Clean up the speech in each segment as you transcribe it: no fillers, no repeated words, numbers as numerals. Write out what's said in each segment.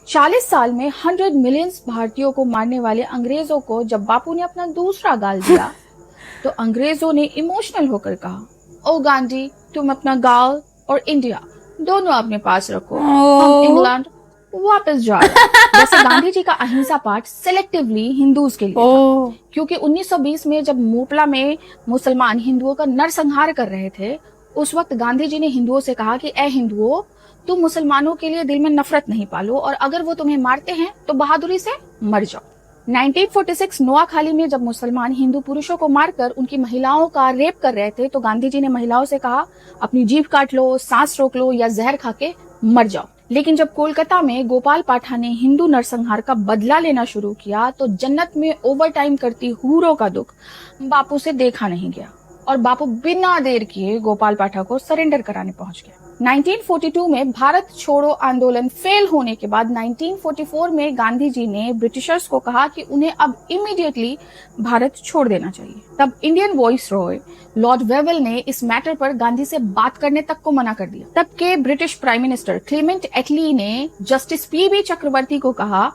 40 साल में 100 मिलियंस भारतीयों को मारने वाले अंग्रेजों को जब बापू ने अपना दूसरा गाल दिया तो अंग्रेजों ने इमोशनल होकर कहा, ओ गांधी, तुम अपना गाल और इंडिया दोनों अपने पास रखो, हम इंग्लैंड वापस जा रहे हैं। वैसे गांधी जी का अहिंसा पाठ सिलेक्टिवली हिंदूज के लिए था, क्योंकि 1920 में जब मोपला में मुसलमान हिंदुओं का नरसंहार कर रहे थे, उस वक्त गांधी जी ने हिंदुओं से कहा कि ए हिंदुओं, तुम मुसलमानों के लिए दिल में नफरत नहीं पालो और अगर वो तुम्हें मारते हैं तो बहादुरी से मर जाओ। 1946 नोआखाली में जब मुसलमान हिंदू पुरुषों को मारकर उनकी महिलाओं का रेप कर रहे थे तो गांधी जी ने महिलाओं से कहा, अपनी जीभ काट लो, सांस रोक लो या जहर खा के मर जाओ। लेकिन जब कोलकाता में गोपाल पाठा ने हिंदू नरसंहार का बदला लेना शुरू किया तो जन्नत में ओवरटाइम करती हूरों का दुख बापू से देखा नहीं गया और बापू बिना देर किए गोपाल पाठा को सरेंडर कराने पहुंच गए। 1942 में भारत छोड़ो आंदोलन फेल होने के बाद 1944 में गांधी जी ने ब्रिटिशर्स को कहा कि उन्हें अब इमीडिएटली भारत छोड़ देना चाहिए। तब Indian voice Roy Lord Wavell ने इस मैटर पर गांधी से बात करने तक को मना कर दिया। तब के ब्रिटिश प्राइम मिनिस्टर क्लेमेंट एटली ने जस्टिस पीबी चक्रवर्ती को कहा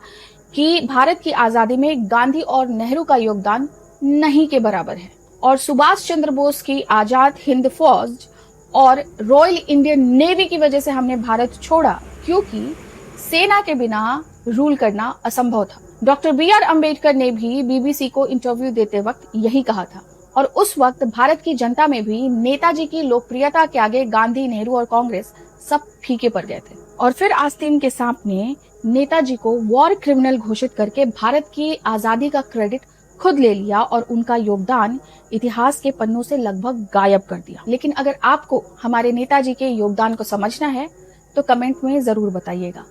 कि भारत की आजादी में गांधी और नेहरू का योगदान नहीं के बराबर है और सुभाष चंद्र बोस की आजाद हिंद फौज और रॉयल इंडियन नेवी की वजह से हमने भारत छोड़ा, क्योंकि सेना के बिना रूल करना असंभव था। Doctor B R. अंबेडकर ने भी बीबीसी को इंटरव्यू देते वक्त यही कहा था और उस वक्त भारत की जनता में भी नेताजी की लोकप्रियता के आगे गांधी, नेहरू और कांग्रेस सब फीके पड़ गए थे। और फिर आस्तीन के सांप ने नेताजी को वॉर क्रिमिनल घोषित करके भारत की आजादी का क्रेडिट खुद ले लिया और उनका योगदान इतिहास के पन्नों से लगभग गायब कर दिया। लेकिन अगर आपको हमारे नेताजी के योगदान को समझना है तो कमेंट में जरूर बताइएगा।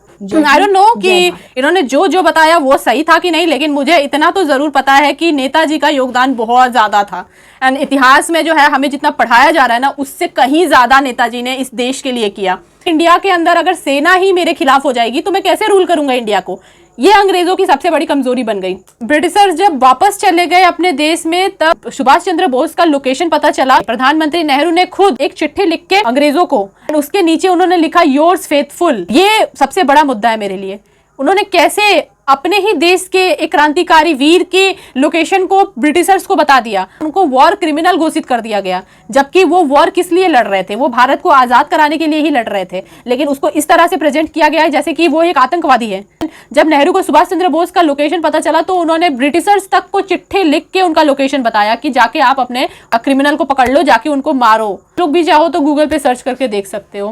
आई डोंट नो कि इन्होंने जो जो बताया वो सही था कि नहीं, लेकिन मुझे इतना तो जरूर पता है कि नेताजी का योगदान बहुत ज्यादा था। एंड इतिहास में जो है हमें जितना पढ़ाया जा रहा है ना, उससे कहीं ज्यादा नेताजी ने इस देश के लिए किया। इंडिया के अंदर अगर सेना ही मेरे खिलाफ हो जाएगी तो मैं कैसे रूल करूंगा इंडिया को? ये अंग्रेजों की सबसे बड़ी कमजोरी बन गई। ब्रिटिशर्स जब वापस चले गए अपने देश में, तब सुभाष चंद्र बोस का लोकेशन पता चला। प्रधानमंत्री नेहरू ने खुद एक चिट्ठी लिख के अंग्रेजों को, उसके नीचे उन्होंने लिखा योर्स फेथफुल। ये सबसे बड़ा मुद्दा है मेरे लिए। उन्होंने कैसे अपने ही देश के एक क्रांतिकारी वीर की लोकेशन को ब्रिटिशर्स को बता दिया, उनको वॉर क्रिमिनल घोषित कर दिया गया, जबकि वो वॉर किस लिए लड़ रहे थे? वो भारत को आजाद कराने के लिए ही लड़ रहे थे, लेकिन उसको इस तरह से प्रेजेंट किया गया है जैसे कि वो एक आतंकवादी है। जब नेहरू को सुभाष चंद्र बोस का लोकेशन पता चला तो उन्होंने ब्रिटिशर्स तक को चिट्ठी लिख के उनका लोकेशन बताया कि जाके आप अपने क्रिमिनल को पकड़ लो, जाके उनको मारो। लोग भी चाहो तो गूगल पे सर्च करके देख सकते हो।